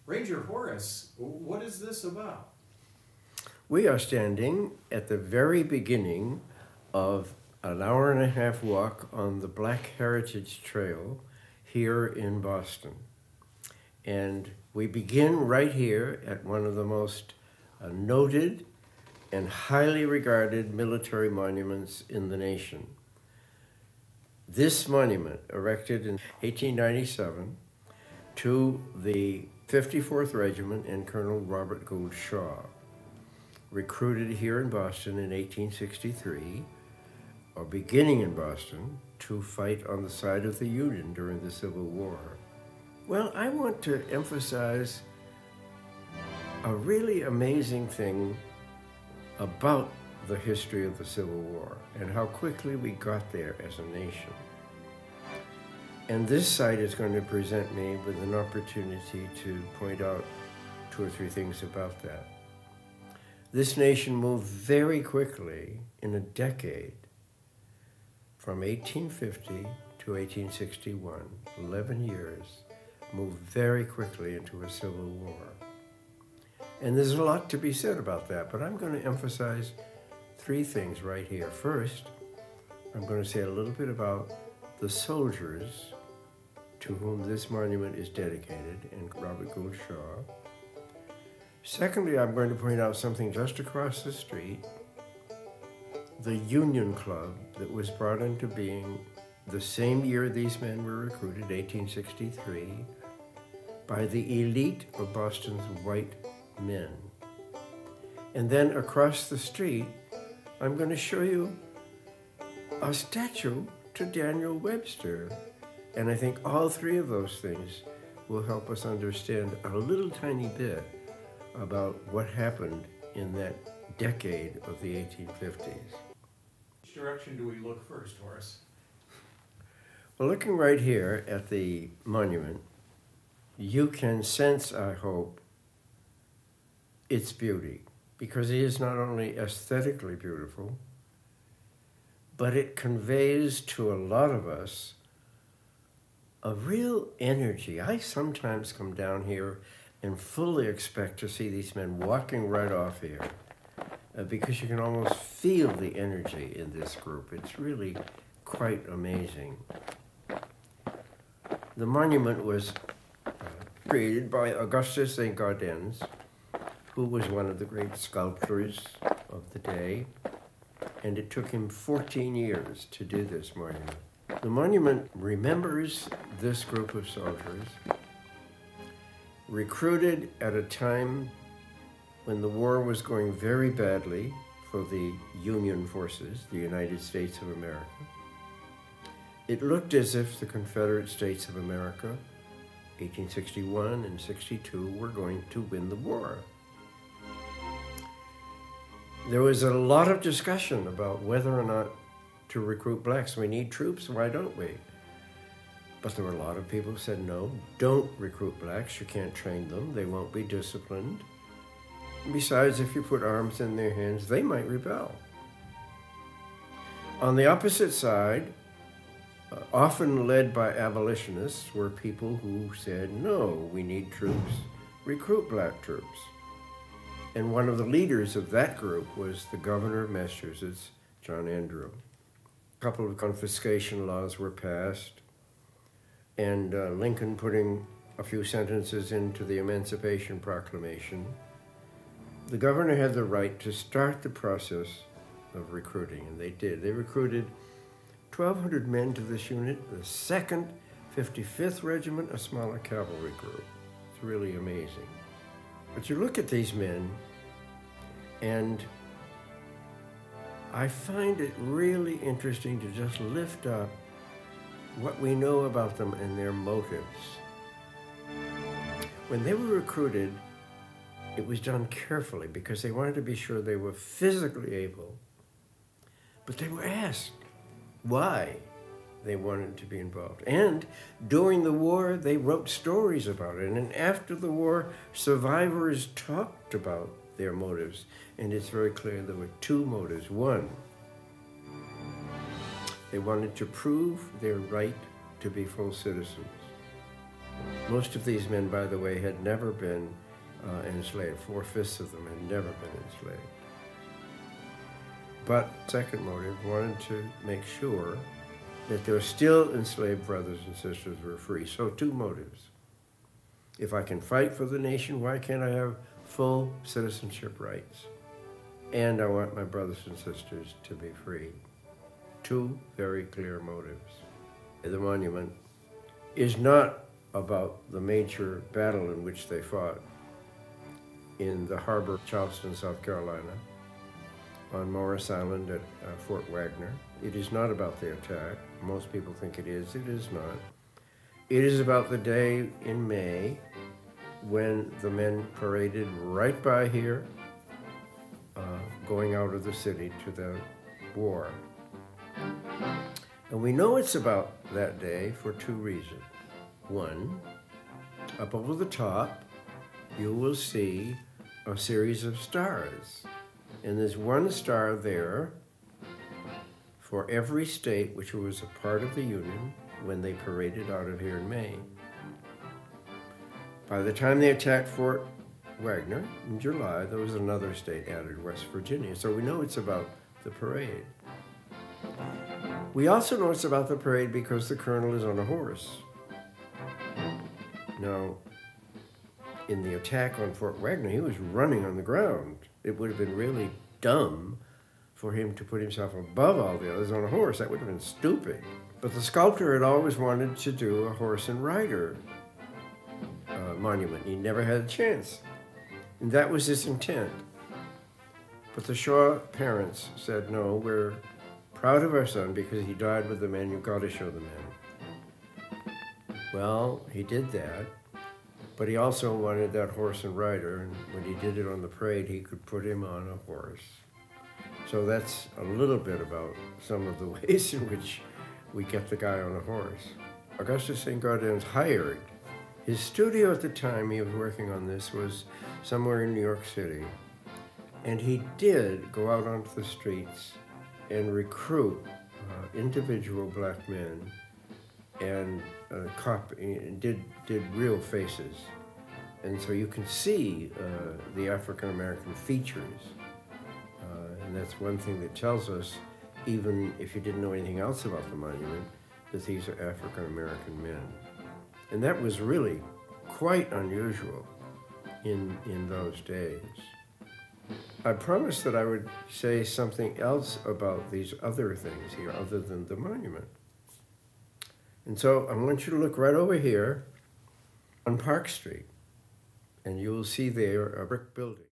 Ranger Horace, what is this about? We are standing at the very beginning of an hour-and-a-half walk on the Black Heritage Trail here in Boston. And we begin right here at one of the most noted and highly regarded military monuments in the nation. This monument, erected in 1897 to the 54th Regiment and Colonel Robert Gould Shaw, recruited here in Boston in 1863, or beginning in Boston, to fight on the side of the Union during the Civil War. Well, I want to emphasize a really amazing thing about the history of the Civil War and how quickly we got there as a nation. And this site is going to present me with an opportunity to point out 2 or 3 things about that. This nation moved very quickly in a decade, from 1850 to 1861, 11 years, moved very quickly into a civil war. And there's a lot to be said about that, but I'm going to emphasize 3 things right here. First, I'm going to say a little bit about the soldiers to whom this monument is dedicated, and Robert Gould Shaw. Secondly, I'm going to point out something just across the street, the Union Club that was brought into being the same year these men were recruited, 1863, by the elite of Boston's white men. And then across the street, I'm going to show you a statue to Daniel Webster. And I think all 3 of those things will help us understand a little tiny bit about what happened in that decade of the 1850s. Which direction do we look first, Horace? Well, looking right here at the monument, you can sense, I hope, its beauty, because it is not only aesthetically beautiful, but it conveys to a lot of us a real energy. I sometimes come down here and fully expect to see these men walking right off here, because you can almost feel the energy in this group. It's really quite amazing. The monument was created by Augustus St. Gaudens, who was one of the great sculptors of the day, and it took him 14 years to do this monument. The monument remembers this group of soldiers, recruited at a time when the war was going very badly for the Union forces, the United States of America. It looked as if the Confederate States of America, 1861 and 62, were going to win the war. There was a lot of discussion about whether or not to recruit blacks. We need troops, why don't we? But there were a lot of people who said, no, don't recruit blacks. You can't train them. They won't be disciplined. Besides, if you put arms in their hands, they might rebel. On the opposite side, often led by abolitionists, were people who said, no, we need troops, recruit black troops. And one of the leaders of that group was the governor of Massachusetts, John Andrew. A couple of confiscation laws were passed, and Lincoln putting a few sentences into the Emancipation Proclamation. The governor had the right to start the process of recruiting, and they did. They recruited 1,200 men to this unit, the 2nd 55th Regiment, a smaller cavalry group. It's really amazing. But you look at these men, and I find it really interesting to just lift up what we know about them and their motives. When they were recruited, it was done carefully because they wanted to be sure they were physically able. But they were asked why they wanted to be involved. And during the war, they wrote stories about it. And after the war, survivors talked about their motives. And it's very clear there were 2 motives. One, they wanted to prove their right to be full citizens. Most of these men, by the way, had never been enslaved. 4/5 of them had never been enslaved. But second motive wanted to make sure that their still enslaved brothers and sisters were free. So two motives. If I can fight for the nation, why can't I have full citizenship rights? And I want my brothers and sisters to be free. Two very clear motives. The monument is not about the major battle in which they fought in the harbor of Charleston, South Carolina, on Morris Island at Fort Wagner. It is not about the attack. Most people think it is. It is not. It is about the day in May when the men paraded right by here, going out of the city to the war. And we know it's about that day for two reasons. One, up over the top, you will see a series of stars. And there's one star there for every state which was a part of the Union when they paraded out of here in May. By the time they attacked Fort Wagner in July, there was another state added, West Virginia. So we know it's about the parade. We also know it's about the parade because the colonel is on a horse. Now, in the attack on Fort Wagner, he was running on the ground. It would have been really dumb for him to put himself above all the others on a horse. That would have been stupid. But the sculptor had always wanted to do a horse and rider monument. He never had a chance. And that was his intent. But the Shaw parents said, no, we're proud of our son because he died with the men. You've got to show the men. Well, he did that. But he also wanted that horse and rider, and when he did it on the parade, he could put him on a horse. So that's a little bit about some of the ways in which we get the guy on a horse. Augustus St. Gaudens hired. His studio at the time he was working on this was somewhere in New York City. And he did go out onto the streets and individual black men and did real faces. And so you can see the African-American features. And that's one thing that tells us, even if you didn't know anything else about the monument, that these are African-American men. And that was really quite unusual in those days. I promised that I would say something else about these other things here other than the monument. And so I want you to look right over here on Park Street, and you will see there a brick building.